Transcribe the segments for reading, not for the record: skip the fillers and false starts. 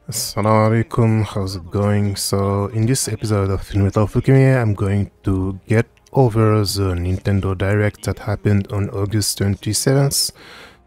Assalamu alaikum, how's it going? So, in this episode of Metal Fukimi, I'm going to get over the Nintendo Direct that happened on August 27th.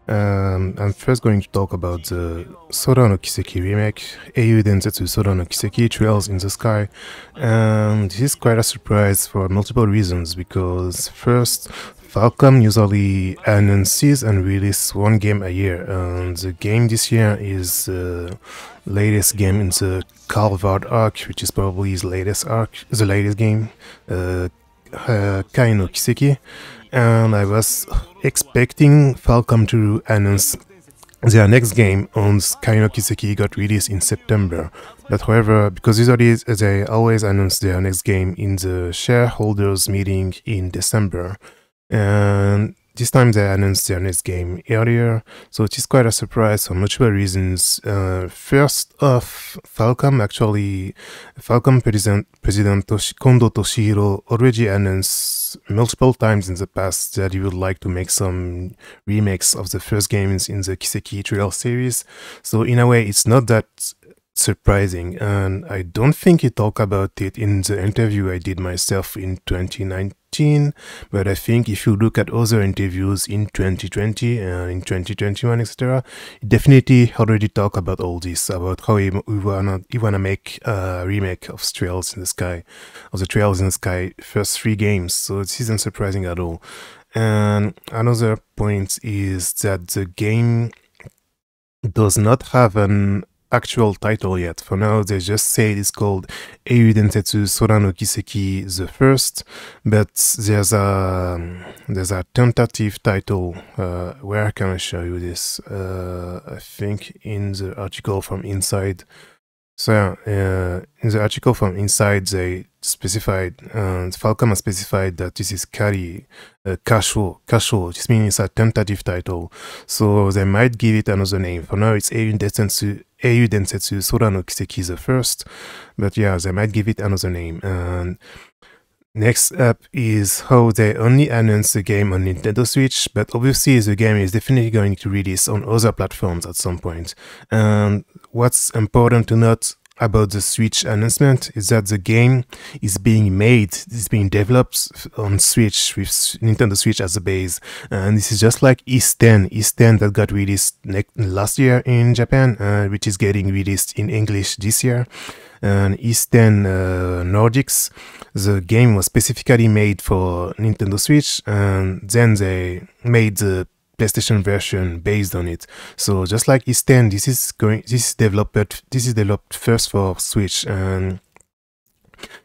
I'm first going to talk about the Sora no Kiseki remake, Eiyu Densetsu Sora no Kiseki Trails in the Sky. And this is quite a surprise for multiple reasons, because first, Falcom usually announces and releases one game a year, and the game this year is the latest game in the Calvard arc, which is probably his latest arc, the latest game, Kai no Kiseki. And I was expecting Falcom to announce their next game on Kai no Kiseki got released in September. But however, because usually they always announce their next game in the shareholders meeting in December, and this time they announced their next game earlier, so it is quite a surprise for multiple reasons. First off, Falcom President Kondo Toshihiro already announced multiple times in the past that he would like to make some remakes of the first games in the Kiseki Trail series. So in a way, it's not that surprising, and I don't think he talked about it in the interview I did myself in 2019, but I think if you look at other interviews in 2020 and in 2021, etc., he definitely already talked about all this, about how he wanna make a remake of Trails in the Sky, of the Trails in the Sky first three games, so it isn't surprising at all. And another point is that the game does not have an actual title yet. For now, they just say it's called Eiyu Densetsu Sora no Kiseki the First, but there's a tentative title. Where can I show you this? I think in the article from Inside. So in the article from Inside, they specified, Falcom has specified that this is Kasho, which means it's a tentative title. So they might give it another name. For now, it's Eiyu Densetsu Sora no Kiseki the First, but yeah, they might give it another name. And next up is how they only announce the game on Nintendo Switch, but obviously the game is definitely going to release on other platforms at some point. And what's important to note about the Switch announcement is that the game is being developed on Switch with Nintendo Switch as a base, and this is just like Ys 10 that got released last year in Japan, which is getting released in English this year. And Ys 10 Nordics, the game was specifically made for Nintendo Switch, and then they made the PlayStation version based on it. So just like Ys 10, this is developed first for Switch, and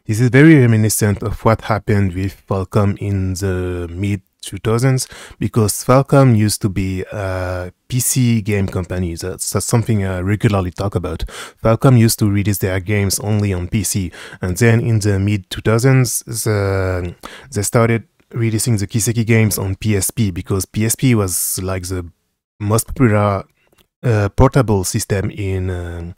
this is very reminiscent of what happened with Falcom in the mid 2000s, because Falcom used to be a PC game company. That's something I regularly talk about. Falcom used to release their games only on PC, and then in the mid 2000s, they started releasing the Kiseki games on PSP, because PSP was like the most popular portable system in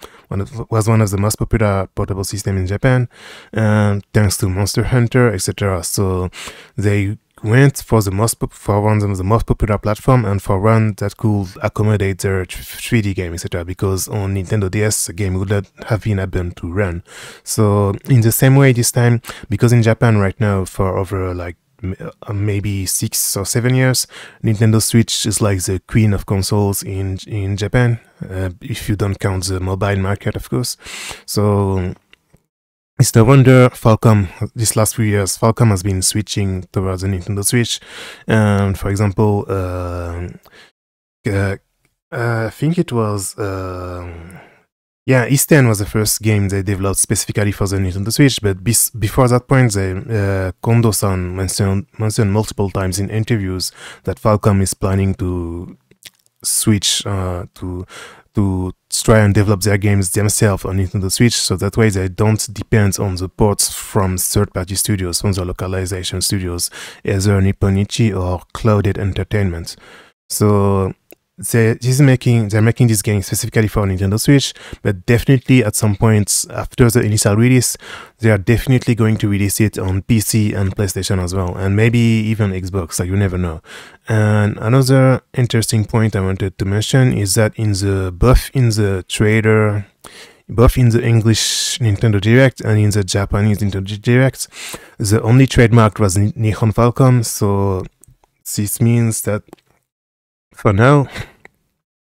was one of the most popular portable system in Japan, thanks to Monster Hunter, etc. So they went for one of the most popular platform, and for one that could accommodate their 3D game, etc. Because on Nintendo DS, the game would not have been able to run. So in the same way this time, because in Japan right now, for over like maybe 6 or 7 years, Nintendo Switch is like the queen of consoles in Japan, if you don't count the mobile market, of course. So it's no wonder Falcom, these last few years, Falcom has been switching towards the Nintendo Switch. And for example, I think it was Ys 10 was the first game they developed specifically for the Nintendo Switch, but before that point, Kondo-san mentioned multiple times in interviews that Falcom is planning to switch to try and develop their games themselves on Nintendo Switch, so that way they don't depend on the ports from third-party studios, from the localization studios, either Nipponichi or Clouded Entertainment. So they're making this game specifically for Nintendo Switch, but definitely at some point after the initial release, they are definitely going to release it on PC and PlayStation as well, and maybe even Xbox, like you never know. And another interesting point I wanted to mention is that both in the trailer both in the English Nintendo Direct and in the Japanese Nintendo Direct. The only trademark was Nihon Falcom, so this means that for now,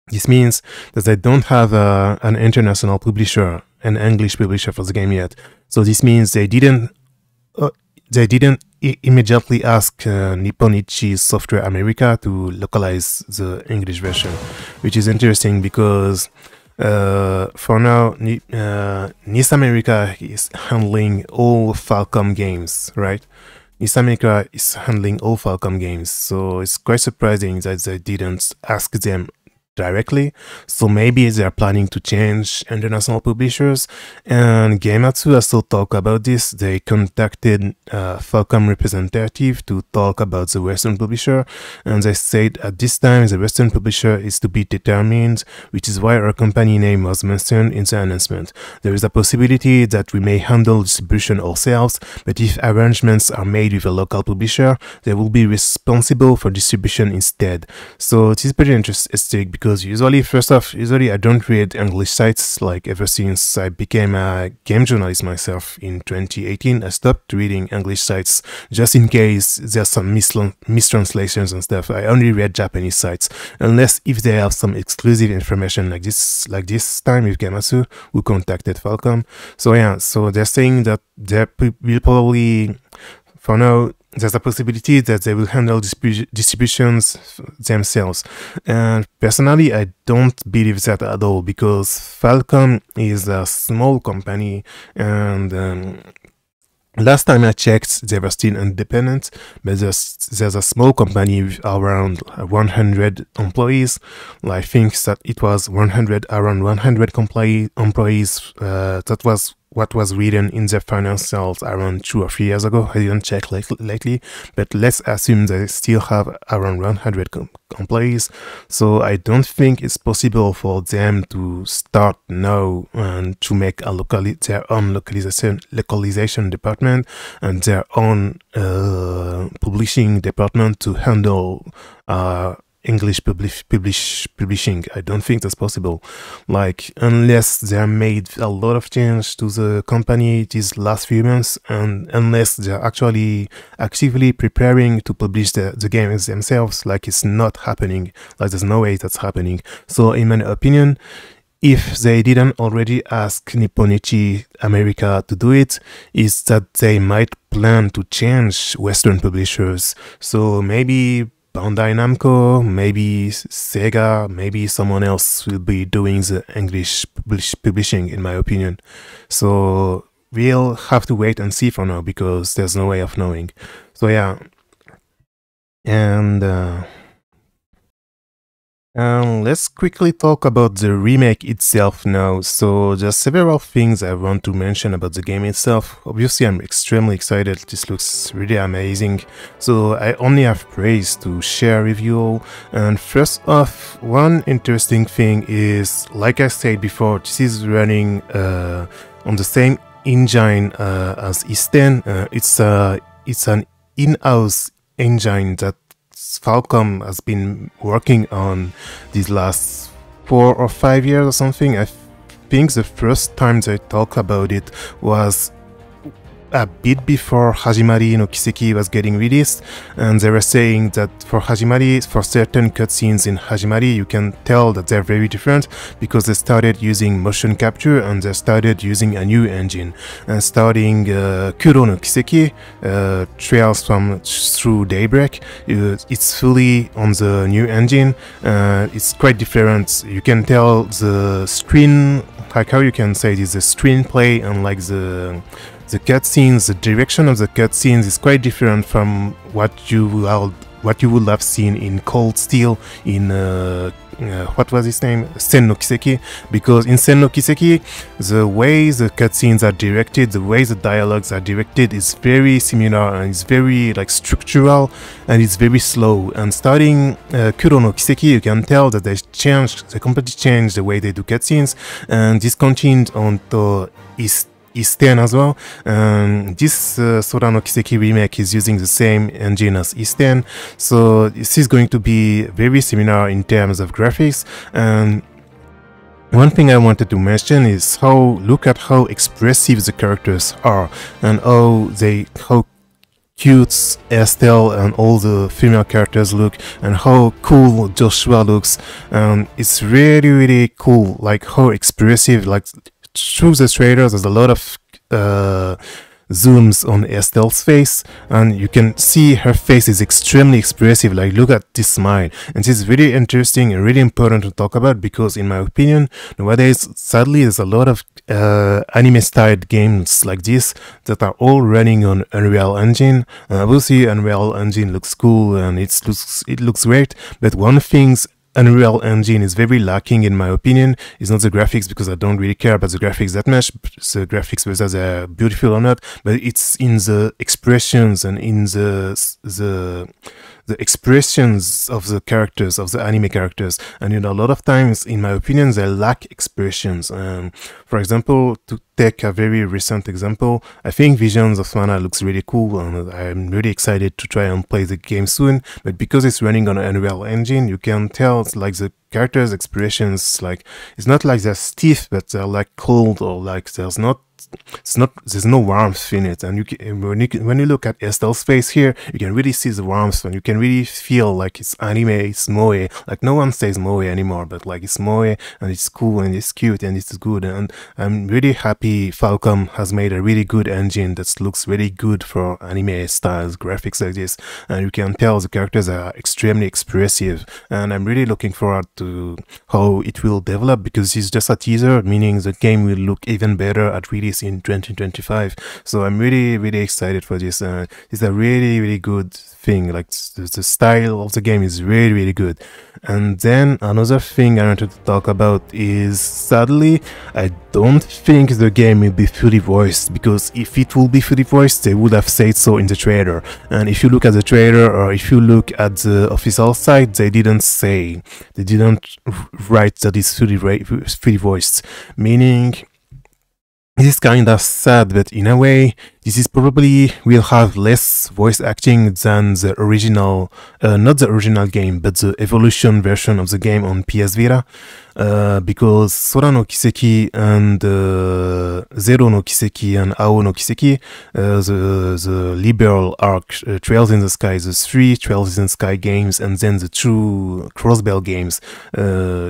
this means that they don't have an international publisher, an English publisher for the game yet. So this means they didn't immediately ask Nipponichi Software America to localize the English version, which is interesting because for now NIS America is handling all Falcom games, right? NIS America is handling all Falcom games, so it's quite surprising that they didn't ask them directly. So maybe they are planning to change international publishers, and Gematsu also talked about this. They contacted Falcom representative to talk about the Western publisher, and they said at this time the Western publisher is to be determined, which is why our company name was mentioned in the announcement. There is a possibility that we may handle distribution ourselves, but if arrangements are made with a local publisher, they will be responsible for distribution instead. So it is pretty interesting because usually I don't read English sites. Like ever since I became a game journalist myself in 2018, I stopped reading English sites just in case there's some mistranslations and stuff. I only read Japanese sites, unless if they have some exclusive information like this time with Gematsu, who contacted Falcom. So yeah, so they're saying that they will probably, for now, there's a possibility that they will handle distributions themselves. And personally, I don't believe that at all, because Falcom is a small company, and last time I checked, they were still independent, but there's a small company with around 100 employees. I think that it was around 100 employees. That was what was written in their financials around 2 or 3 years ago. I didn't check lately, but let's assume they still have around 100 employees. So I don't think it's possible for them to start now and to make their own localization department and their own publishing department to handle English publishing. I don't think that's possible. Like, unless they made a lot of change to the company these last few months, and unless they're actually actively preparing to publish the games themselves, like it's not happening. Like, there's no way that's happening. So in my opinion, if they didn't already ask Nipponichi America to do it, is that they might plan to change Western publishers. So maybe Bandai Namco, maybe Sega, maybe someone else will be doing the English publishing, in my opinion. So we'll have to wait and see for now, because there's no way of knowing. So yeah, and let's quickly talk about the remake itself now. So there's several things I want to mention about the game itself. Obviously, I'm extremely excited. This looks really amazing. So I only have praise to share with you all. And first off, one interesting thing is, like I said before, this is running on the same engine as Isten. It's an in-house engine that Falcom has been working on these last 4 or 5 years or something. I think the first time they talked about it was a bit before Hajimari no Kiseki was getting released, and they were saying that for Hajimari, for certain cutscenes in Hajimari, you can tell that they're very different because they started using motion capture and they started using a new engine. And starting Kuro no Kiseki, Trails Through Daybreak, it's fully on the new engine. It's quite different. You can tell the screen, like how you can say this, the screenplay and like the cutscenes, the direction of the cutscenes is quite different from what you would have seen in Cold Steel, in what was his name? Sen no Kiseki. Because in Sen no Kiseki, the way the cutscenes are directed, the way the dialogues are directed is very similar, and it's very like structural, and it's very slow. And starting Kuro no Kiseki, you can tell that they completely changed the way they do cutscenes, and this continued on to Isten as well. This Sora no Kiseki remake is using the same engine as Isten, so this is going to be very similar in terms of graphics. And One thing I wanted to mention is look at how expressive the characters are, and how cute Estelle and all the female characters look, and how cool Joshua looks. And it's really, really cool, like how expressive, like through the trailers there's a lot of zooms on Estelle's face, and you can see her face is extremely expressive. Like, look at this smile, and this is really interesting and really important to talk about, because in my opinion nowadays, sadly, there's a lot of anime styled games like this that are all running on Unreal Engine. Obviously Unreal Engine looks cool and it looks great, but one thing Unreal Engine is very lacking, in my opinion, is not the graphics, because I don't really care about the graphics that much, the graphics, whether they're beautiful or not, but it's in the expressions and in the expressions of the characters, of the anime characters. And a lot of times, in my opinion, they lack expressions. For example, to take a very recent example, I think Visions of Mana looks really cool, and I'm really excited to try and play the game soon. But because it's running on Unreal Engine, you can tell like the characters' expressions, like it's not like they're stiff, but they're like cold, or like there's no warmth in it. And when you look at Estelle's face here, you can really see the warmth, and you can really feel like it's anime, it's moe. Like, no one says moe anymore, but like it's moe, and it's cool and it's cute and it's good. And I'm really happy Falcom has made a really good engine that looks really good for anime styles graphics like this, and you can tell the characters are extremely expressive. And I'm really looking forward to how it will develop, because it's just a teaser, meaning the game will look even better at release in 2025. So I'm really, really excited for this. It's a really, really good thing. Like, the style of the game is really, really good. And then another thing I wanted to talk about is, sadly, I don't think the game will be fully voiced, because if it will be fully voiced, they would have said so in the trailer. And if you look at the trailer, or if you look at the official site, they didn't write that it's fully voiced, meaning this is kinda sad, but in a way, this is probably will have less voice acting than the original, not the original game, but the evolution version of the game on PS Vita, because Sora no Kiseki and Zero no Kiseki and Ao no Kiseki, the liberal arc, Trails in the Sky, the 3 Trails in the Sky games, and then the 2 Crossbell games,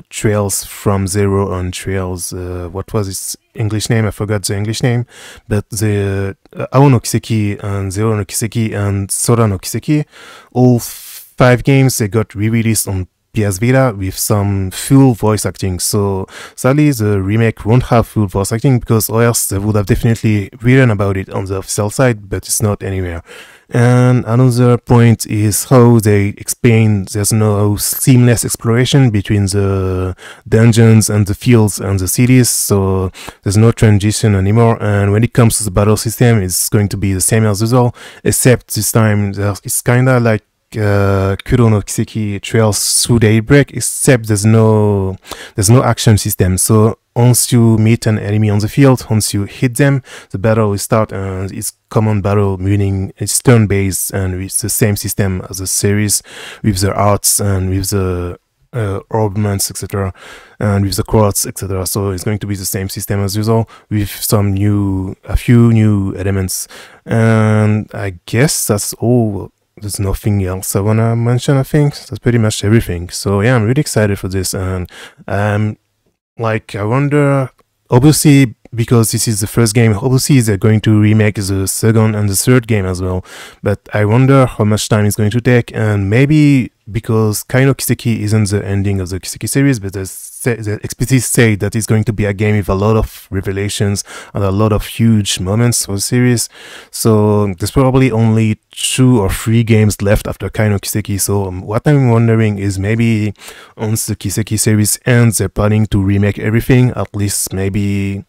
Trails from Zero and Trails, what was its English name? I forgot the English name, but the Ao no Kiseki and Zero no Kiseki and Sora no Kiseki, all 5 games, they got re-released on PS Vita with some full voice acting. So sadly, the remake won't have full voice acting, because or else they would have definitely written about it on the official site, but it's not anywhere. And another point is how they explain there's no seamless exploration between the dungeons and the fields and the cities, so there's no transition anymore. And when it comes to the battle system, it's going to be the same as usual, except this time it's kinda like Kuro no Kiseki Trails through Daybreak, except there's no action system. So once you meet an enemy on the field, once you hit them, the battle will start, and it's common battle, meaning it's turn-based, and it's the same system as the series, with the arts and with the orbments, etc., and with the quartz, etc. So it's going to be the same system as usual, with a few new elements. And I guess that's all. There's nothing else I wanna mention. I think that's pretty much everything. So yeah, I'm really excited for this, and like, I wonder, obviously, because this is the first game, obviously they're going to remake the second and the third game as well, but I wonder how much time it's going to take. And maybe because Kai no Kiseki isn't the ending of the Kiseki series, but they explicitly say that it's going to be a game with a lot of revelations and a lot of huge moments for the series. So there's probably only 2 or 3 games left after Kai no Kiseki. So what I'm wondering is, maybe once the Kiseki series ends, they're planning to remake everything, at least maybe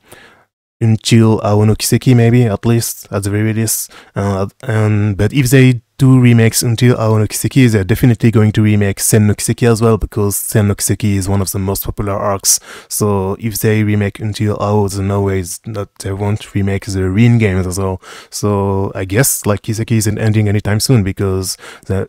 until Ao no Kiseki, maybe, at least, at the very least. But if they do remakes until Ao no Kiseki, they're definitely going to remake Sen no Kiseki as well, because Sen no Kiseki is one of the most popular arcs. So if they remake until Ao, there's no way that they won't remake the Rin games as well. So I guess like Kiseki isn't ending anytime soon, because the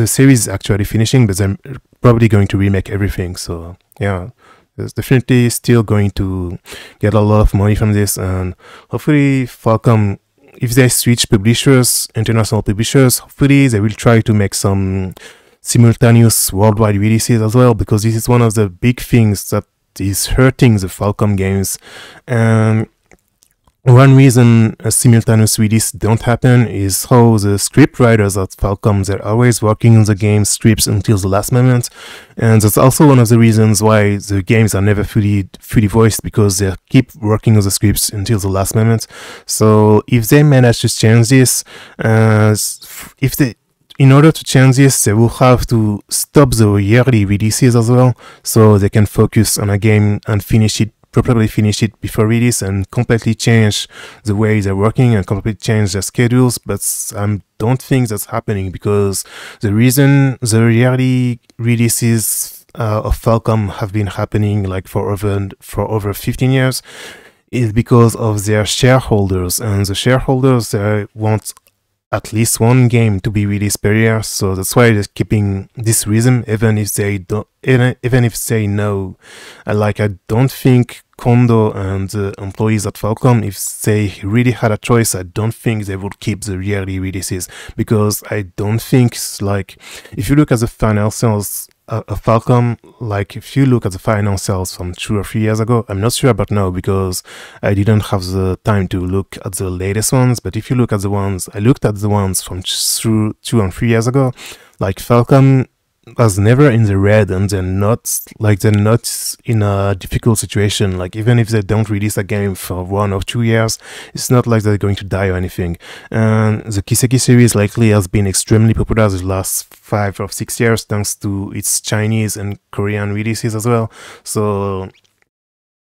series is actually finishing, but they're probably going to remake everything. So yeah, It's definitely still going to get a lot of money from this, and hopefully Falcom, if they switch publishers, international publishers, hopefully they will try to make some simultaneous worldwide releases as well, because this is one of the big things that is hurting the Falcom games. And one reason a simultaneous release don't happen is how the script writers at Falcom, they're always working on the game scripts until the last moment, and that's also one of the reasons why the games are never fully voiced, because they keep working on the scripts until the last moment. So if they manage to change this, in order to change this, they will have to stop the yearly releases as well, so they can focus on a game and properly finish it before release, and completely change the way they're working and completely change their schedules. But I don't think that's happening, because the reason the yearly releases of Falcom have been happening like for over 15 years is because of their shareholders, and the shareholders want at least one game to be released per year, so that's why they're keeping this rhythm, even if they know. I don't think Kondo and the employees at Falcom, if they really had a choice, I don't think they would keep the yearly releases, because I don't think, like, if you look at the final sales of Falcom, like if you look at the final sales from 2 or 3 years ago, I'm not sure about now because I didn't have the time to look at the latest ones, but if you look at the ones, I looked at the ones from 2 and 3 years ago, like Falcom was never in the red, and they're not in a difficult situation. Like even if they don't release a game for 1 or 2 years, it's not like they're going to die or anything. And the Kiseki series likely has been extremely popular the last 5 or 6 years thanks to its Chinese and Korean releases as well. So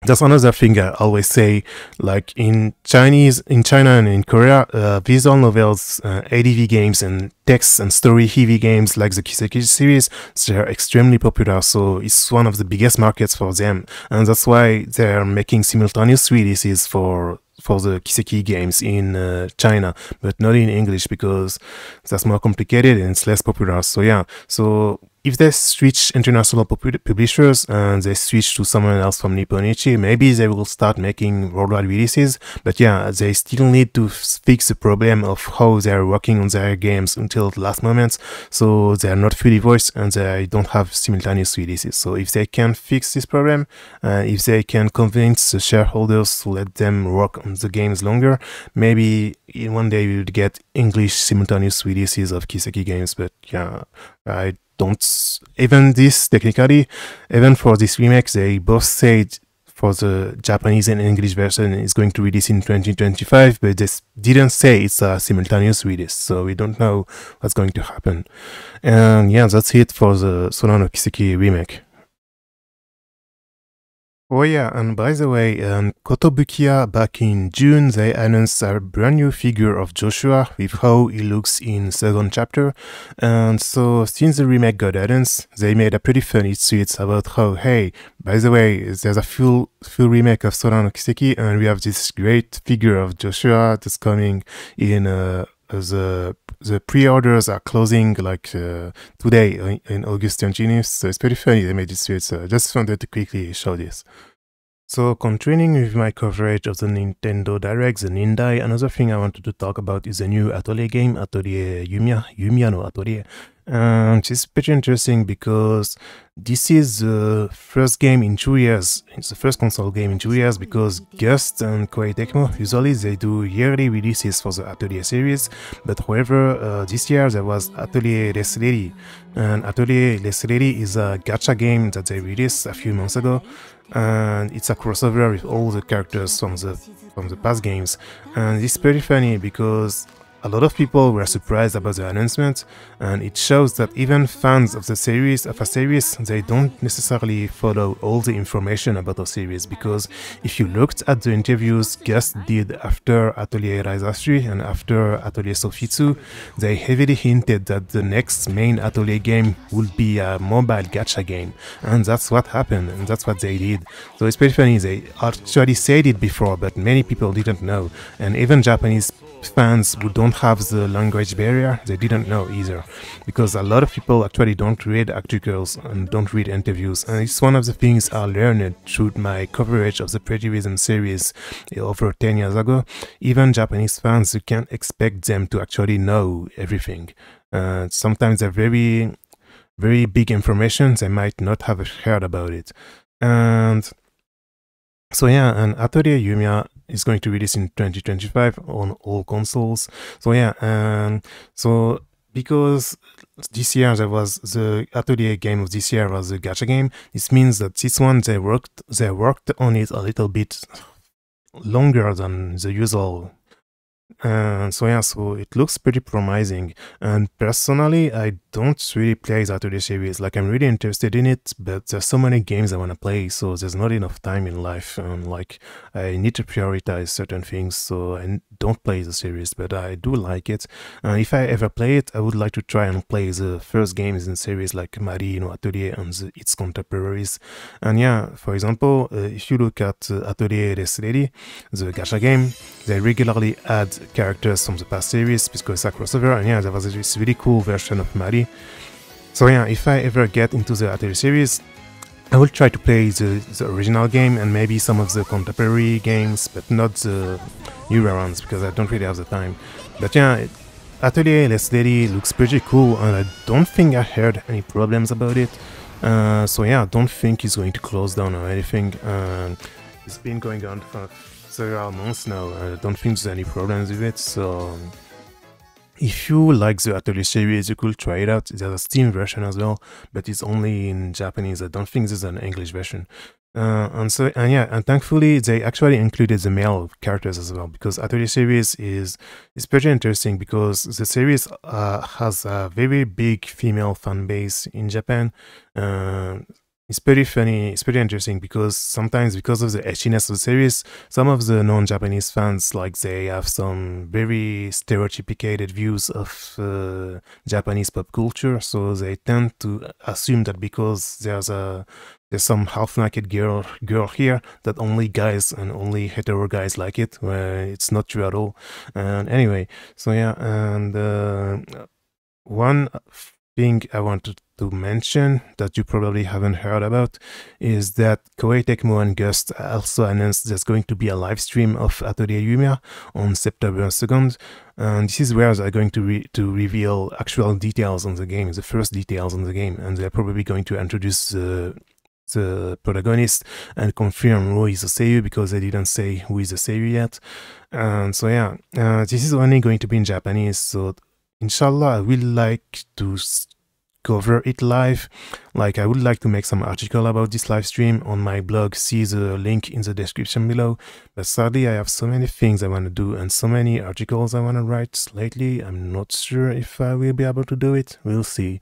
that's another thing I always say, like in China and in Korea, visual novels, ADV games, and text and story heavy games like the Kiseki series, they're extremely popular, so it's one of the biggest markets for them, and that's why they're making simultaneous releases for the Kiseki games in China, but not in English, because that's more complicated and it's less popular. So yeah, so if they switch international publishers and they switch to someone else from Nipponichi, maybe they will start making worldwide releases. But yeah, they still need to fix the problem of how they are working on their games until the last moment. So they are not fully voiced and they don't have simultaneous releases. So if they can fix this problem, if they can convince the shareholders to let them work on the games longer, maybe in one day we would get English simultaneous releases of Kiseki games. But yeah, I don't, even this technically, even for this remake, they both said for the Japanese and English version is going to release in 2025, but they didn't say it's a simultaneous release, so we don't know what's going to happen. And yeah, that's it for the Sora no Kiseki remake. Oh yeah, and by the way, Kotobukiya back in June, they announced a brand new figure of Joshua with how he looks in second chapter. And so since the remake got announced, they made a pretty funny tweet about how, hey, by the way, there's a full remake of Sora no Kiseki, and we have this great figure of Joshua that's coming in the pre-orders are closing like today in August 20th, so it's pretty funny they made this tweet, so I just wanted to quickly show this. So continuing with my coverage of the Nintendo Direct, the Nindai, another thing I wanted to talk about is the new Atelier game, Atelier Yumiya no Atelier. And it's pretty interesting because this is the first game in 2 years. It's the first console game in 2 years, because Gust and Koei Tecmo, usually they do yearly releases for the Atelier series, but however, this year there was Atelier Les Lady, and Atelier Les Lady is a gacha game that they released a few months ago, and it's a crossover with all the characters from the past games. And it's pretty funny because a lot of people were surprised about the announcement, and it shows that even fans of a series, they don't necessarily follow all the information about the series, because if you looked at the interviews Gust did after Atelier Ryza 3 and after Atelier Sofitsu, they heavily hinted that the next main Atelier game would be a mobile gacha game, and that's what happened, and that's what they did. So it's pretty funny, they actually said it before, but many people didn't know, and even Japanese fans who don't have the language barrier, they didn't know either, because a lot of people actually don't read articles and don't read interviews, and it's one of the things I learned through my coverage of the Prejudice series over 10 years ago. Even Japanese fans, you can't expect them to actually know everything. Sometimes they're very, very big information, they might not have heard about it. And so yeah, and Atelier Yumiya is going to release in 2025 on all consoles. So yeah, and so because this year there was the Atelier game of this year was the gacha game, this means that this one they worked on it a little bit longer than the usual. So yeah, so it looks pretty promising, and personally I don't really play the Atelier series. Like, I'm really interested in it, but there's so many games I want to play, so there's not enough time in life, and like I need to prioritize certain things, so I don't play the series, but I do like it. If I ever play it, I would like to try and play the first games in the series, like Mari no Atelier and its contemporaries. And yeah, for example, if you look at Atelier Rest Lady, the gacha game, they regularly add characters from the past series because it's a crossover, and yeah, there was this really cool version of Mari. So yeah, if I ever get into the Atelier series, I will try to play the original game and maybe some of the contemporary games, but not the newer ones because I don't really have the time. But yeah, Atelier Rest Lady looks pretty cool, and I don't think I heard any problems about it. So yeah, I don't think it's going to close down or anything. It's been going on for several months now. I don't think there's any problems with it, so if you like the Atelier series, you could try it out. There's a Steam version as well, but it's only in Japanese. I don't think there's an English version. And thankfully they actually included the male characters as well, because Atelier series is pretty interesting because the series has a very big female fan base in Japan. It's pretty funny, it's pretty interesting because sometimes, because of the edginess of the series, some of the non-Japanese fans, like, they have some very stereotypicated views of Japanese pop culture, so they tend to assume that because there's some half-naked girl here, that only guys and only hetero guys like it, where it's not true at all. And anyway, so yeah, and one thing I wanted to mention that you probably haven't heard about is that Koei Tecmo and Gust also announced there's going to be a live stream of Atelier Yumiya on September 2nd, and this is where they're going to reveal actual details on the game, the first details on the game, and they're probably going to introduce the protagonist and confirm who is the seiyuu, because they didn't say who is the seiyuu yet. And so yeah, this is only going to be in Japanese, so inshallah I will like to cover it live. Like, I would like to make some article about this live stream on my blog. See the link in the description below. But sadly I have so many things I want to do and so many articles I want to write lately, I'm not sure if I will be able to do it. We'll see.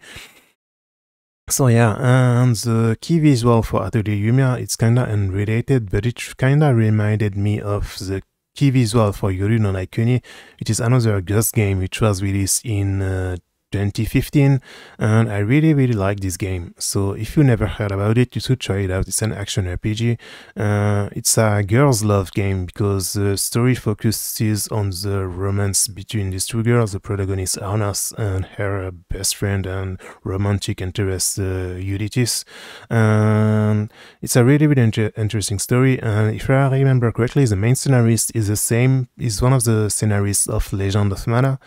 So yeah, and the key visual for Atelier Yumiya, it's kinda unrelated, but it kinda reminded me of the key visual for Yuru no Naikuni, which is another Gust game which was released in 2015, and I really like this game. So if you never heard about it, you should try it out. It's an action RPG. It's a girls' love game because the story focuses on the romance between these two girls, the protagonist Arnas and her best friend and romantic interest Eurydice. It's a really interesting story, and if I remember correctly, the main scenarist is one of the scenarists of Legend of Mana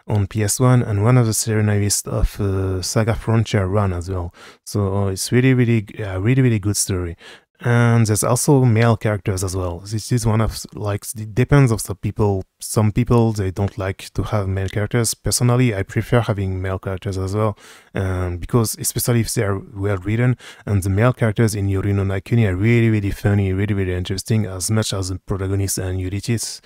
on PS1 and one of the scenarists of Saga Frontier Run as well. So it's really good story. And there's also male characters as well. This is one of, like, it depends of some people. Some people, they don't like to have male characters. Personally, I prefer having male characters as well, because especially if they are well written, and the male characters in Yuru no Naikuni are really funny, really interesting, as much as the protagonist and Eurydice.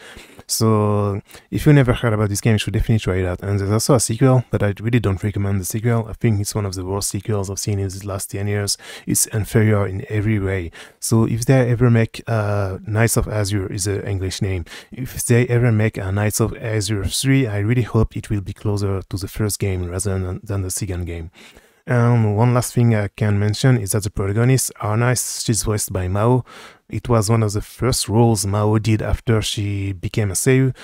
So if you never heard about this game, you should definitely try it out. And there's also a sequel, but I really don't recommend the sequel. I think it's one of the worst sequels I've seen in the last 10 years. It's inferior in every way. So if they ever make Knights of Azure is the English name, if they ever make a Knights of Azure 3, I really hope it will be closer to the first game rather than the second game. And one last thing I can mention is that the protagonist, Arnas, she's voiced by Mao. It was one of the first roles Mao did after she became a seiyuu.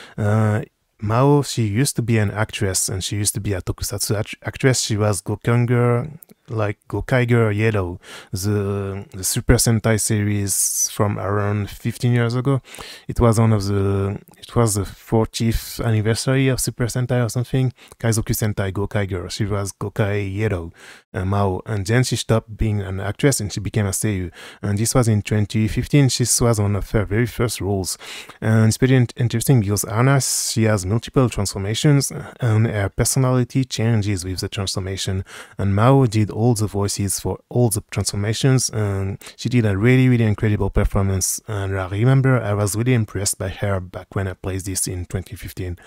Mao, she used to be an actress, and she used to be a tokusatsu actress. She was Gokaiger, like Gokaiger Yellow, the Super Sentai series from around 15 years ago. It was the 40th anniversary of Super Sentai or something. Kaizoku Sentai Gokaiger. She was Gokai Yellow, Mao, and then she stopped being an actress and she became a seiyuu. And this was in 2015. She was one of her very first roles, and it's pretty interesting because Anna, she has multiple transformations and her personality changes with the transformation, and Mao did all the voices for all the transformations, and she did a really incredible performance. And I remember I was really impressed by her back when I played this in 2015.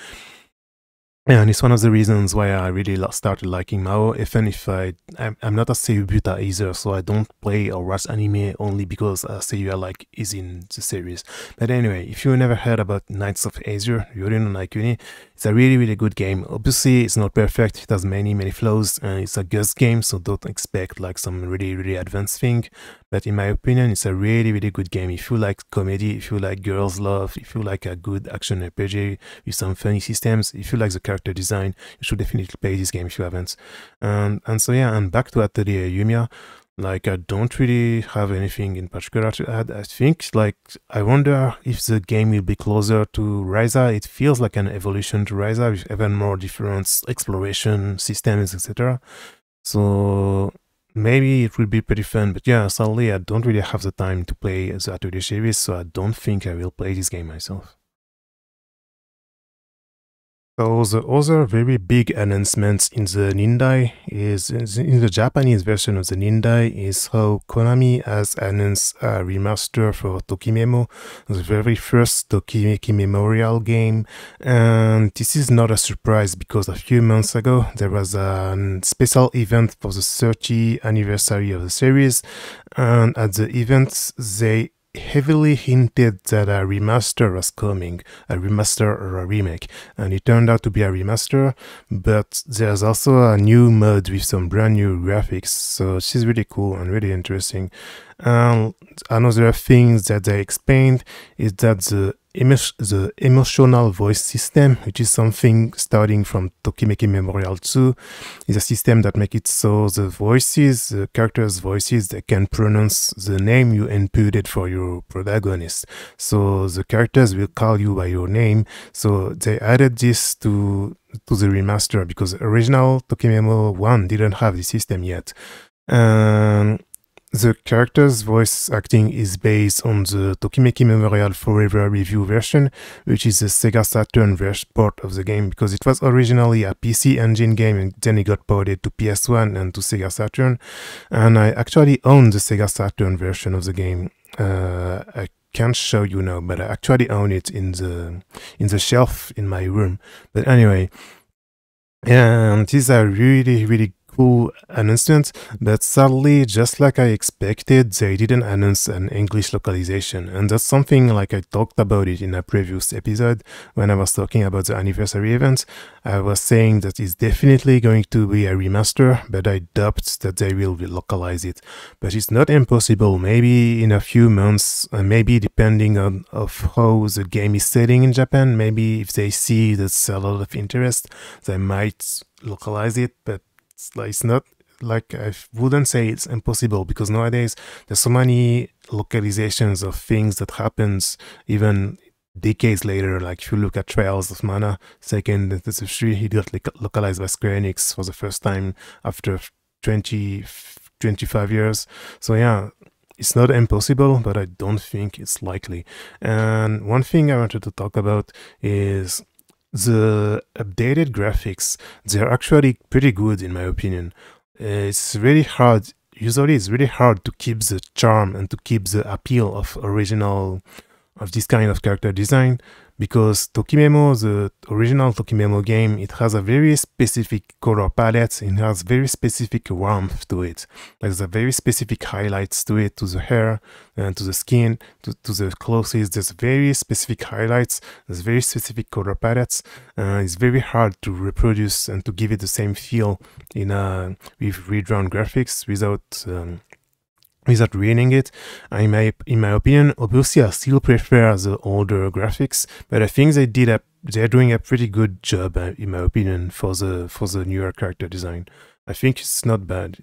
And it's one of the reasons why I really started liking Mao, even if I'm not a Seiyu Buta either, so I don't play or watch anime only because a Seiyu I like is in the series. But anyway, if you never heard about Knights of Azure, Yuri no Naikuni, it's a really good game. Obviously, it's not perfect, it has many flaws, and it's a Gus game, so don't expect like some really advanced thing. But in my opinion, it's a really good game. If you like comedy, if you like girls love, if you like a good action RPG with some funny systems, if you like the character design, you should definitely play this game if you haven't. And so yeah, and back to Atelier Yumiya, like I don't really have anything in particular to add. I think like I wonder if the game will be closer to Ryza. It feels like an evolution to Ryza with even more different exploration systems, etc. So maybe it will be pretty fun, but yeah, sadly I don't really have the time to play the Atelier series, so I don't think I will play this game myself. So the other very big announcement in the Nindai is, in the Japanese version of the Nindai, is how Konami has announced a remaster for Tokimemo, the very first Tokimeki Memorial game. And this is not a surprise because a few months ago there was a special event for the 30th anniversary of the series, and at the event they heavily hinted that a remaster was coming, a remaster or a remake, and it turned out to be a remaster, but there's also a new mod with some brand new graphics, so she's really cool and really interesting. Another thing that they explained is that the emotional voice system, which is something starting from Tokimeki Memorial 2, is a system that makes it so the characters' voices, they can pronounce the name you inputted for your protagonist. So the characters will call you by your name. So they added this to the remaster because original Tokimemo 1 didn't have the system yet. The character's voice acting is based on the Tokimeki Memorial Forever Review version, which is the Sega Saturn port of the game, because it was originally a PC Engine game and then it got ported to PS1 and to Sega Saturn. And I actually own the Sega Saturn version of the game. I can't show you now, but I actually own it in the shelf in my room. But anyway, and these are really cool announcement, but sadly, just like I expected, they didn't announce an English localization, and that's something like I talked about it in a previous episode when I was talking about the anniversary event. I was saying that it's definitely going to be a remaster, but I doubt that they will localize it. But it's not impossible. Maybe in a few months, maybe depending on how the game is selling in Japan, maybe if they see there's a lot of interest, they might localize it, but it's not like, I wouldn't say it's impossible, because nowadays there's so many localizations of things that happens even decades later. Like if you look at Trials of Mana, second and third, he got localized by Square Enix for the first time after 25 years. So yeah, it's not impossible, but I don't think it's likely. And one thing I wanted to talk about is the updated graphics. They're actually pretty good in my opinion. It's really hard, usually it's really hard to keep the charm and to keep the appeal of this kind of character design, because Tokimemo, the original Tokimemo game, it has a very specific color palette, it has very specific warmth to it. There's a very specific highlights to it, to the hair and to the skin, to the clothes. There's very specific highlights, there's very specific color palettes. It's very hard to reproduce and to give it the same feel with redrawn graphics without ruining it. In my opinion, obviously I still prefer the older graphics, but I think they did a they're doing a pretty good job, in my opinion, for the newer character design. I think it's not bad.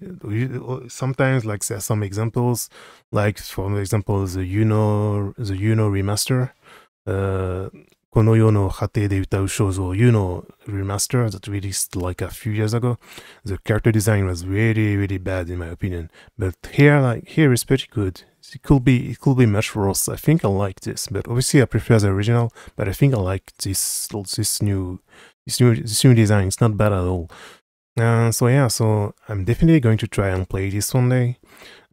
Sometimes, like, there are some examples, like for example, the Yuno remaster, Kono Yo no Hate de Utau Shoujo Yuno remaster that released like a few years ago. The character design was really, really bad in my opinion. But here is pretty good. It could be much worse. I think I like this, but obviously I prefer the original. But I think I like this new design. It's not bad at all. So yeah, so I'm definitely going to try and play this one day,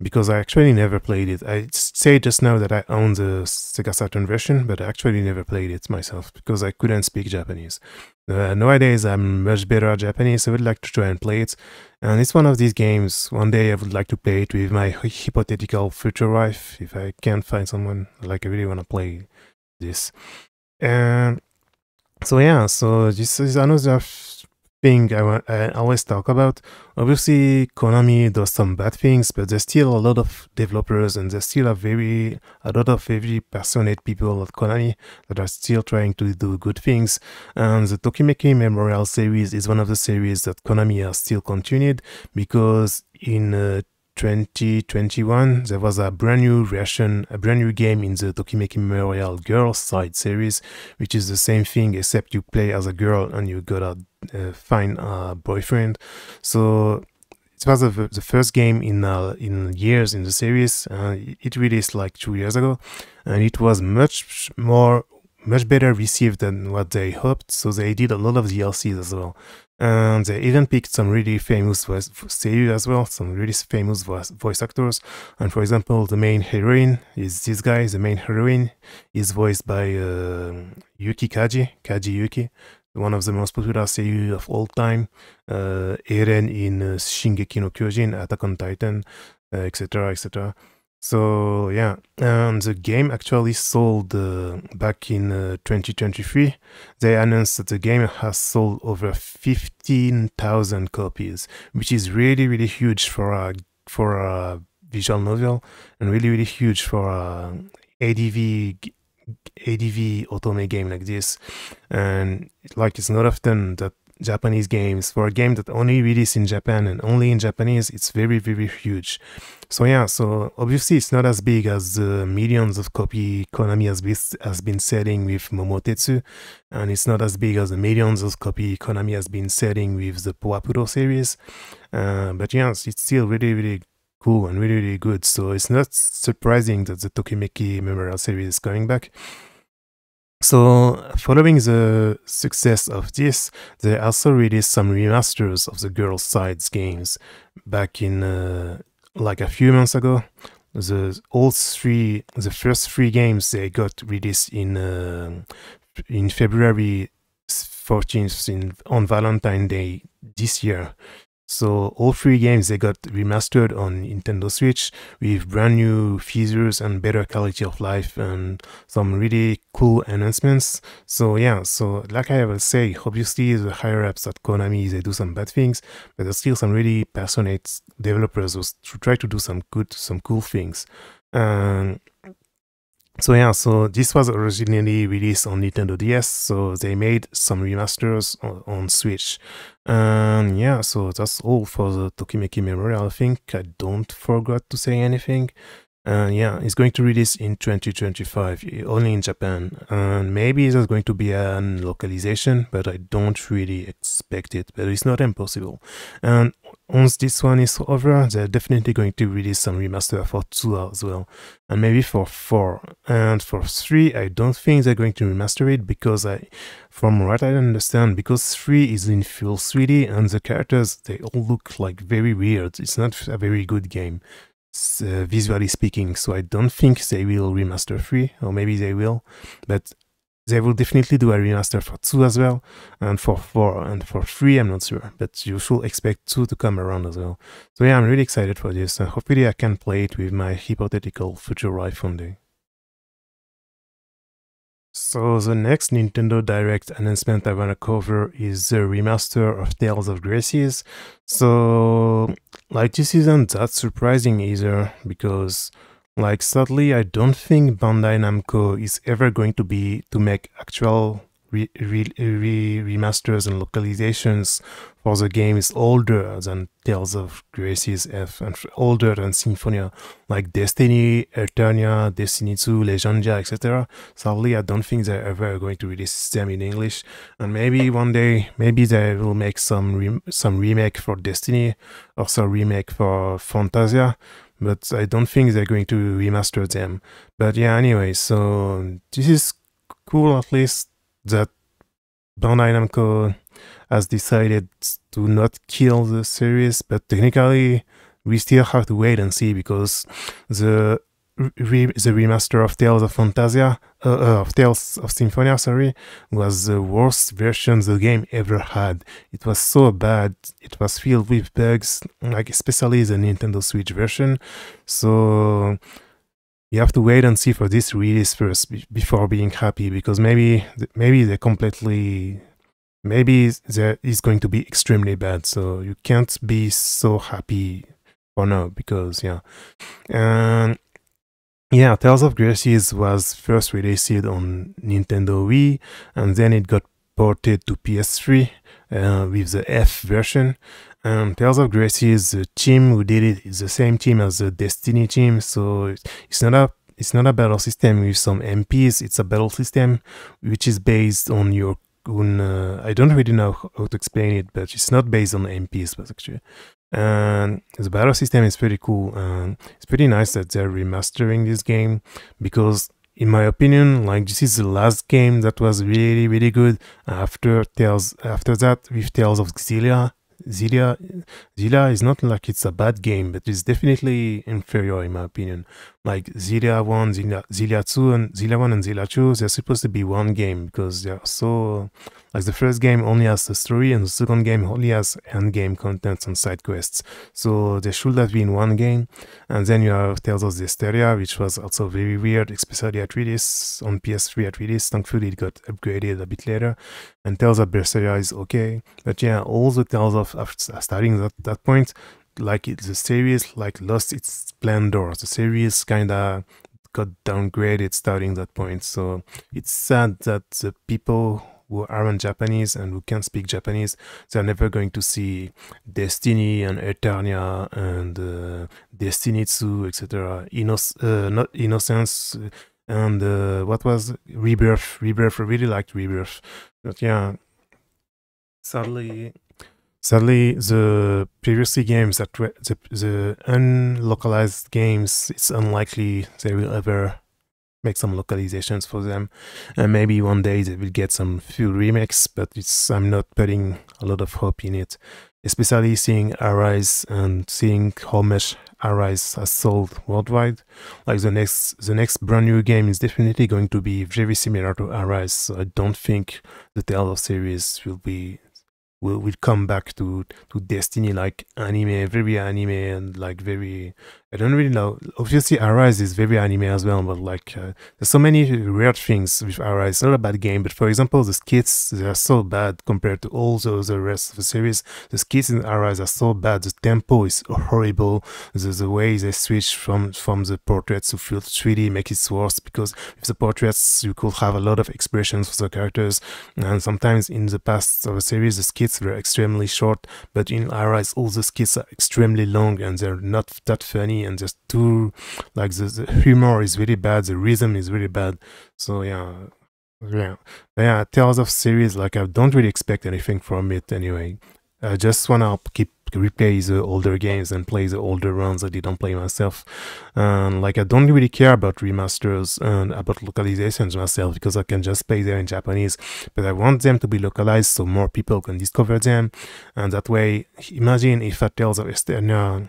because I actually never played it. I say just now that I own the Sega Saturn version, but I actually never played it myself because I couldn't speak Japanese. Nowadays, I'm much better at Japanese, so I would like to try and play it. And it's one of these games, one day I would like to play it with my hypothetical future wife, if I can find someone. Like, I really want to play this. And so yeah, so this is another thing I always talk about. Obviously, Konami does some bad things, but there's still a lot of developers, and there's still a lot of very passionate people at Konami that are still trying to do good things. And the Tokimeki Memorial series is one of the series that Konami has still continued, because in 2021, there was a brand new game in the Tokimeki Memorial Girls Side series, which is the same thing except you play as a girl and you gotta find a boyfriend. So it was the first game in years in the series. It released like 2 years ago, and it was much better received than what they hoped. So they did a lot of DLCs as well. And they even picked some really famous seiyuu as well, some really famous voice actors. And for example, the main heroine is this guy. The main heroine is voiced by Yuki Kaji Yuki, one of the most popular seiyuu of all time. Eren in Shingeki no Kyojin, Attack on Titan, etc., etc. So yeah, and the game actually sold back in 2023. They announced that the game has sold over 15,000 copies, which is really, really huge for a visual novel, and really, really huge for a ADV otome game like this. And like, it's not often that Japanese games, for a game that only released in Japan and only in Japanese, it's very, very huge. So yeah, so obviously it's not as big as the millions of copy Konami has been selling with Momotetsu, and it's not as big as the millions of copy Konami has been selling with the Powapuro series. But yeah, it's still really, really cool and really, really good. So it's not surprising that the Tokimeki Memorial series is coming back. So, following the success of this, they also released some remasters of the Girls' Sides games back in like a few months ago. The first three games, they got released in February 14th on Valentine's Day this year. So all three games, they got remastered on Nintendo Switch with brand new features and better quality of life and some really cool enhancements. So yeah, so like I will say, obviously the higher ups at Konami, they do some bad things, but there's still some really passionate developers who try to do some cool things. So yeah, so this was originally released on Nintendo DS, so they made some remasters on Switch. And yeah, so that's all for the Tokimeki Memorial. I think I don't forgot to say anything. And yeah, it's going to release in 2025, only in Japan. And maybe there's going to be an localization, but I don't really expect it, but it's not impossible. And once this one is over, they're definitely going to release some remaster for 2 as well, and maybe for 4. And for 3, I don't think they're going to remaster it, because from what I understand, because 3 is in full 3D and the characters, they all look like very weird. It's not a very good game, visually speaking, so I don't think they will remaster 3, or maybe they will, but they will definitely do a remaster for 2 as well, and for 4, and for 3 I'm not sure, but you should expect 2 to come around as well. So yeah, I'm really excited for this, and hopefully I can play it with my hypothetical future wife one day. So the next Nintendo Direct announcement I want to cover is the remaster of Tales of Graces. So, like, this isn't that surprising either, because, like, sadly, I don't think Bandai Namco is ever going to make actual remasters and localizations for the game is older than Tales of Graces F and older than Symphonia, like Destiny, Eternia, Destiny 2, Legendia, etc. Sadly, I don't think they're ever going to release them in English. And maybe one day, maybe they will make some remake for Destiny, or some remake for Fantasia. But I don't think they're going to remaster them. But yeah, anyway, so this is cool at least that Bandai Namco has decided to not kill the series, but technically we still have to wait and see because the remaster of Tales of Fantasia, of Tales of Symphonia, sorry, was the worst version the game ever had. It was so bad. It was filled with bugs, like especially the Nintendo Switch version. So you have to wait and see for this release first before being happy, because maybe they're completely, maybe there is going to be extremely bad. So you can't be so happy for now, because yeah. And yeah, Tales of Graces was first released on Nintendo Wii, and then it got ported to PS3 with the F version. Tales of Graces, the team who did it is the same team as the Destiny team, so it's not a battle system with some MPs. It's a battle system which is based on your own. I don't really know how to explain it, but it's not based on MPs, but actually. And the battle system is pretty cool, and it's pretty nice that they're remastering this game, because in my opinion, like, this is the last game that was really, really good. After that, with Tales of Xillia is not like it's a bad game, but it's definitely inferior in my opinion. Like Xillia 1, Xillia 2, and Xillia 1 and Xillia 2, they're supposed to be one game, because they're so, like, the first game only has the story and the second game only has end game contents and side quests. So they should have been one game. And then you have Tales of Zestiria, which was also very weird, especially at release, on PS3 at release. Thankfully it got upgraded a bit later. And Tales of Berseria is okay. But yeah, all the Tales of starting at that point, like, the series like lost its splendor. The series kinda got downgraded starting that point. So it's sad that the people who aren't Japanese and who can't speak Japanese, they're never going to see Destiny and Eternia and Destiny 2, etc. Not Innocence and what was Rebirth. I really liked Rebirth, but yeah, sadly, the previously games that were the unlocalized games, it's unlikely they will ever make some localizations for them. And maybe one day they will get some few remakes, but I'm not putting a lot of hope in it. Especially seeing Arise and seeing how much Arise has sold worldwide. Like, the next brand new game is definitely going to be very similar to Arise. So I don't think the Tales of series will come back to Destiny, like very anime, and like very, I don't really know. Obviously Arise is very anime as well, but like there's so many weird things with Arise. It's not a bad game, but for example, the skits, they are so bad compared to all the rest of the series. The skits in Arise are so bad. The tempo is horrible. The way they switch from the portraits to 3D makes it worse, because with the portraits you could have a lot of expressions for the characters, and sometimes in the past of the series the skits were extremely short, but in Arise all the skits are extremely long and they're not that funny, and just too, like, the humor is really bad, the rhythm is really bad. So yeah, Tales of series, like, I don't really expect anything from it anyway. I just wanna replay the older games and play the older runs I didn't play myself. And like, I don't really care about remasters and about localizations myself, because I can just play them in Japanese. But I want them to be localized so more people can discover them. And that way, imagine if a Tales of Eternia,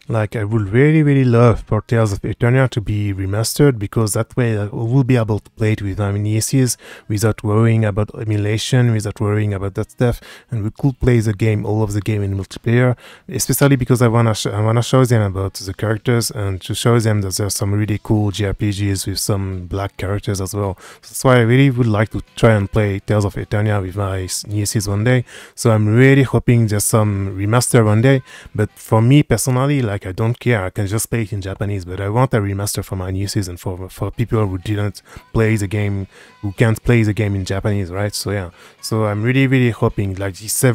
like, I would really, really love for Tales of Eternia to be remastered, because that way I will be able to play it with my nieces without worrying about emulation, without worrying about that stuff, and we could play all of the game in multiplayer, especially because I wanna show them about the characters, and to show them that there's some really cool JRPGs with some black characters as well. That's why I really would like to try and play Tales of Eternia with my nieces one day. So I'm really hoping there's some remaster one day. But for me personally, like, like, I don't care. I can just play it in Japanese, but I want a remaster for my nieces and for people who didn't play the game, who can't play the game in Japanese, right? So yeah, so I'm really hoping, like, is the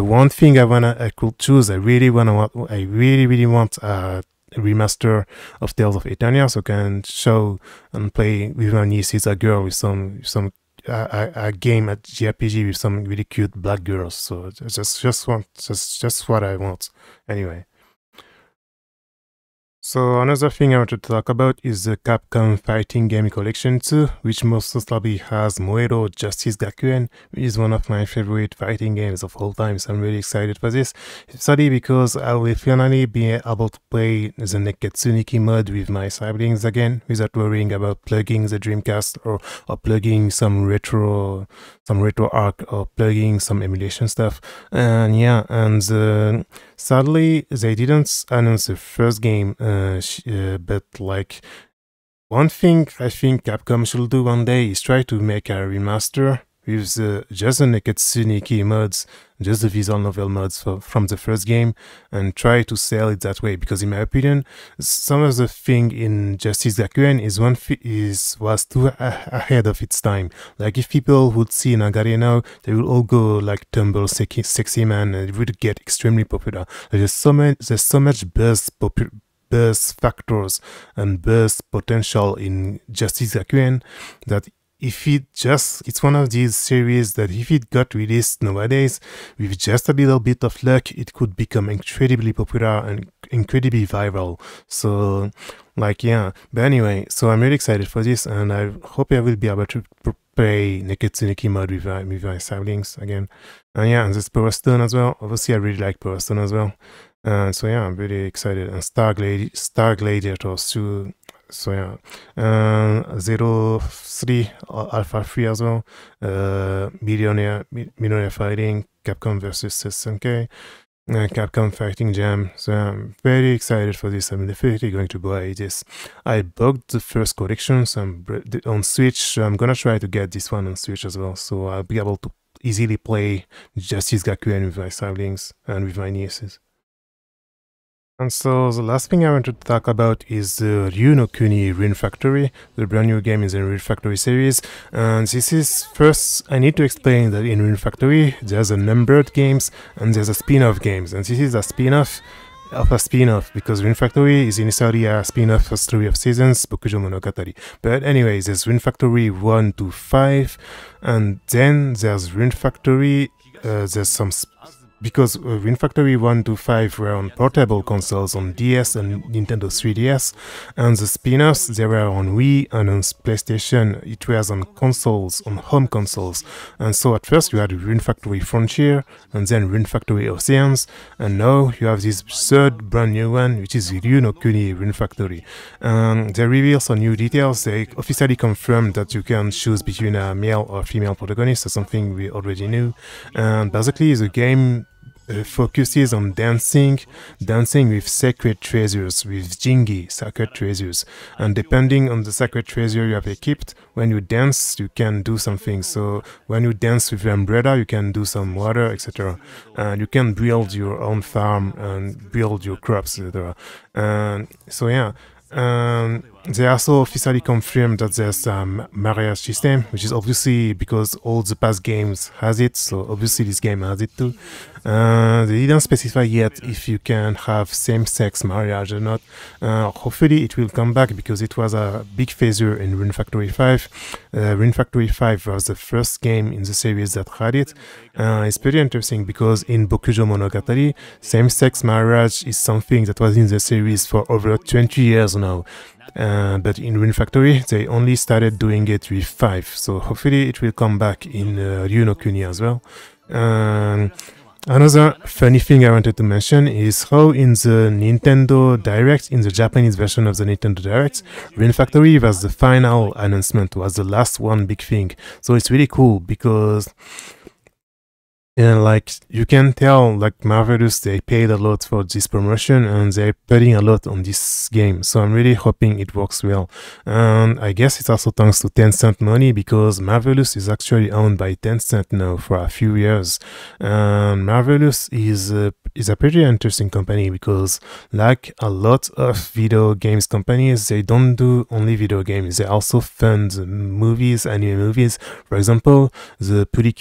one thing I could choose. I really want a remaster of Tales of Eternia, so I can show and play with my nieces, a girl with some a game at JRPG with some really cute black girls. So just what I want anyway. So another thing I want to talk about is the Capcom Fighting Game Collection 2, which most notably has Moero Justice Gakuen, which is one of my favorite fighting games of all time, so I'm really excited for this. Especially because I will finally be able to play the Neketsu Nikki mod with my siblings again, without worrying about plugging the Dreamcast or plugging some retro arc or plugging some emulation stuff. And yeah, and sadly they didn't announce the first game, but like, one thing I think Capcom should do one day is try to make a remaster with just the Neketsu Nikki mods, just the visual novel mods from the first game, and try to sell it that way. Because in my opinion, some of the thing in Justice Gakuen was too ahead of its time. Like, if people would see Nagare now, they will all go like Tumble Sexy Man, and it would get extremely popular. There's so much buzz factors and buzz potential in Justice Gakuen that it's one of these series that if it got released nowadays, with just a little bit of luck, it could become incredibly popular and incredibly viral. So, like, yeah. But anyway, so I'm really excited for this, and I hope I will be able to play Neketsu Nikki mod with my siblings again. And yeah, and there's Power Stone as well. Obviously, I really like Power Stone as well. So yeah, I'm really excited. And Star Gladiator 2. So yeah, 03 Alpha 3 as well. Millionaire Fighting, Capcom versus SNK, Capcom Fighting Jam. So I'm very excited for this. I'm definitely going to buy this. I bought the first collection, so on Switch. So I'm gonna try to get this one on Switch as well, so I'll be able to easily play Justice Gakuen with my siblings and with my nieces. And so the last thing I want to talk about is the Ryu no Kuni Rune Factory, the brand new game in the Rune Factory series. And this is, first I need to explain that in Rune Factory there's a numbered games and there's a spin-off games, and this is a spin-off of a spin-off, because Rune Factory is initially a spin-off for Story of Seasons, Bokujo Monogatari. But anyways, there's Rune Factory 1 to 5, and then there's Rune Factory, there's some because Rune Factory 1 to 5 were on portable consoles on DS and Nintendo 3DS, and the spin-offs, they were on Wii and on PlayStation. It was on consoles, on home consoles. And so at first you had Rune Factory Frontier, and then Rune Factory Oceans, and now you have this third brand new one, which is Ryu no Kuni Rune Factory. They reveal some new details. They officially confirmed that you can choose between a male or female protagonist, so something we already knew. And basically the game focuses on dancing with sacred treasures, with Jingi, sacred treasures. And depending on the sacred treasure you have equipped, when you dance, you can do something. So when you dance with the umbrella, you can do some water, etc. And you can build your own farm and build your crops, etc. And so yeah. They also officially confirmed that there's a marriage system, which is obviously because all the past games has it, so obviously this game has it too. They didn't specify yet if you can have same-sex marriage or not. Hopefully it will come back, because it was a big failure in Rune Factory 5. Rune Factory 5 was the first game in the series that had it. It's pretty interesting because in Bokujo Monogatari, same-sex marriage is something that was in the series for over 20 years now. But in Rune Factory, they only started doing it with 5, so hopefully it will come back in Ryu no Kuni as well. Another funny thing I wanted to mention is how in the Nintendo Direct, in the Japanese version of the Nintendo Direct, Rune Factory was the final announcement, was the last one big thing. So it's really cool, because And like you can tell, like Marvelous, they paid a lot for this promotion and they're putting a lot on this game. So I'm really hoping it works well. And I guess it's also thanks to Tencent money because Marvelous is actually owned by Tencent now for a few years. And Marvelous is a pretty interesting company because like a lot of video games companies, they don't do only video games. They also fund movies, anime movies. For example, the Pretty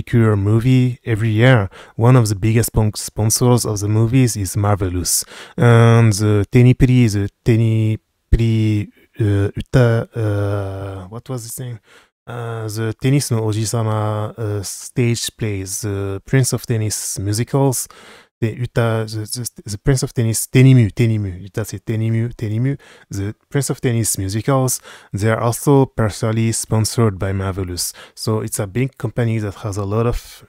Cure movie every year. One of the biggest sponsors of the movies is Marvelous. And the Tenipri what was his name? The Tennis no Oji-sama stage plays, the Prince of Tennis musicals, the Prince of Tennis, Tenimu, that's it, Tenimu, the Prince of Tennis musicals, they are also partially sponsored by Marvelous. So it's a big company that has a lot of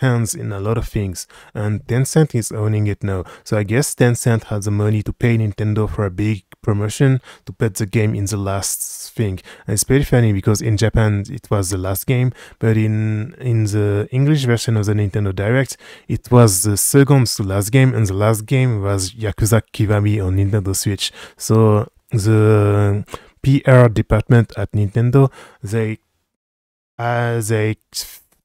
hands in a lot of things, and Tencent is owning it now. So I guess Tencent has the money to pay Nintendo for a big promotion to put the game in the last thing. And it's pretty funny because in Japan it was the last game, but in the English version of the Nintendo Direct, it was the second to last game, and the last game was Yakuza Kiwami on Nintendo Switch. So the PR department at Nintendo, they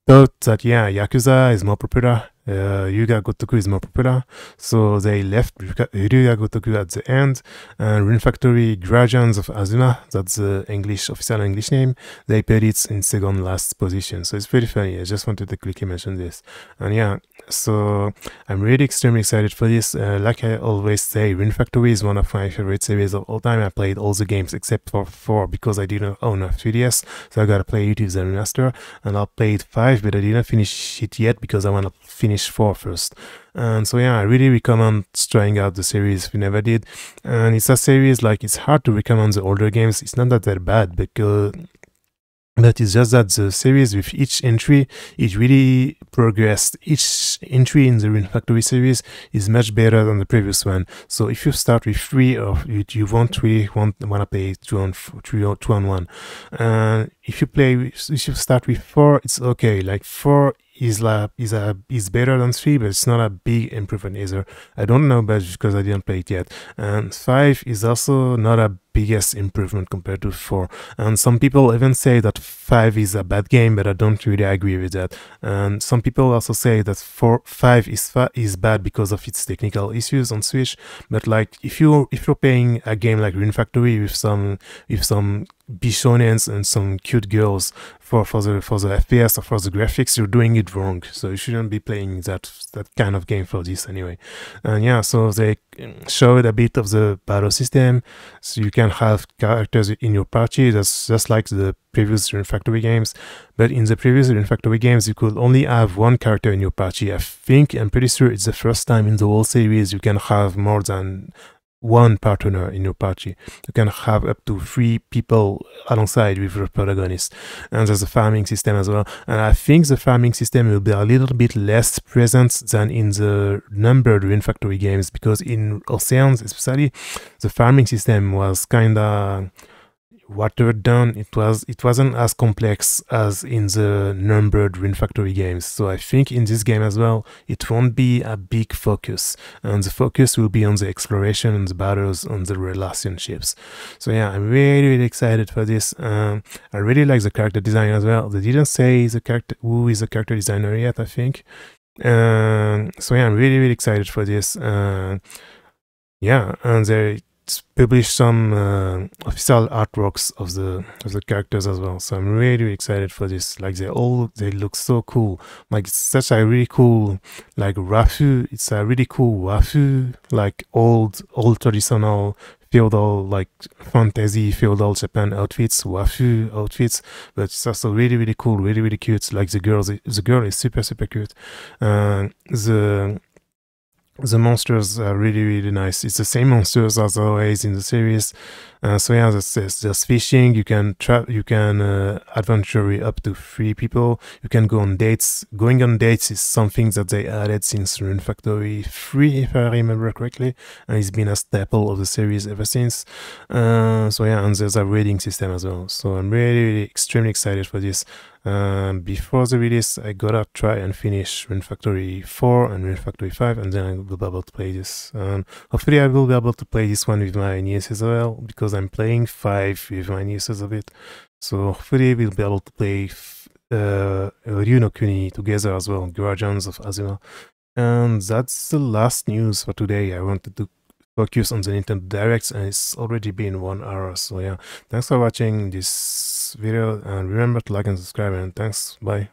thought that Yakuza is more popular, Ryuga Gotoku is more popular, so they left Ryuga Gotoku at the end, and Rune Factory Guardians of Azuma, that's the official English name, they put it in second last position. So it's pretty funny. I just wanted to quickly mention this. And yeah, so I'm really extremely excited for this. Like I always say, Rune Factory is one of my favorite series of all time. I played all the games except for 4 because I didn't own a 3DS, so I gotta play it with the remaster, and I'll play 5, but I didn't finish it yet because I want to finish 4 first. And so yeah, I really recommend trying out the series if you never did. And it's a series, like, it's hard to recommend the older games. It's not that they're bad, but it's just that the series with each entry, it really progressed. Each entry in the Rune Factory series is much better than the previous one. So if you start with 3, or you won't really want to play 2 on 1. If you start with 4, it's okay. Like 4 is better than 3, but it's not a big improvement either. I don't know, but because I didn't play it yet. And 5 is also not a biggest improvement compared to 4. And some people even say that 5 is a bad game, but I don't really agree with that. And some people also say that 5 is bad because of its technical issues on Switch. But like if you're playing a game like Rune Factory with some bishonens and some cute girls for the FPS or for the graphics, you're doing it wrong. So you shouldn't be playing that kind of game for this anyway. And yeah, so they showed a bit of the battle system, so you can have characters in your party. That's just like the previous Rune Factory games, but in the previous Rune Factory games you could only have one character in your party. I'm pretty sure it's the first time in the whole series you can have more than one partner in your party. You can have up to 3 people alongside with your protagonist. And there's a farming system as well. And I think the farming system will be a little bit less present than in the numbered Rune Factory games, because in Oceans especially, the farming system was kinda watered down. It wasn't as complex as in the numbered Rune Factory games. So I think in this game as well, it won't be a big focus, and the focus will be on the exploration and the battles, on the relationships. So yeah, I'm really excited for this. I really like the character design as well. They didn't say who is the character designer yet, I think. So yeah, I'm really excited for this. Yeah, and they published some official artworks of the characters as well. So I'm really excited for this. Like they look so cool. Like it's such a really cool, like Rafu. It's a really cool Rafu, like old traditional feudal, like fantasy feudal Japan outfits, Wafu outfits, but it's also really cool, really cute. Like the girl is super cute. The monsters are really nice. It's the same monsters as always in the series. So yeah, there's fishing. You can adventure up to 3 people. You can go on dates. Going on dates is something that they added since Rune Factory 3, if I remember correctly, and it's been a staple of the series ever since. So yeah, and there's a rating system as well. So I'm really extremely excited for this. Before the release, I gotta try and finish Rune Factory 4 and Rune Factory 5, and then I will be able to play this. Hopefully I will be able to play this one with my niece as well, because I'm playing 5 with my nieces a bit. So hopefully we'll be able to play Ryu no Kuni together as well, Guardians of Azuma. And that's the last news for today. I wanted to focus on the Nintendo Directs, and it's already been 1 hour. So yeah, thanks for watching this video, and remember to like and subscribe, and thanks, bye.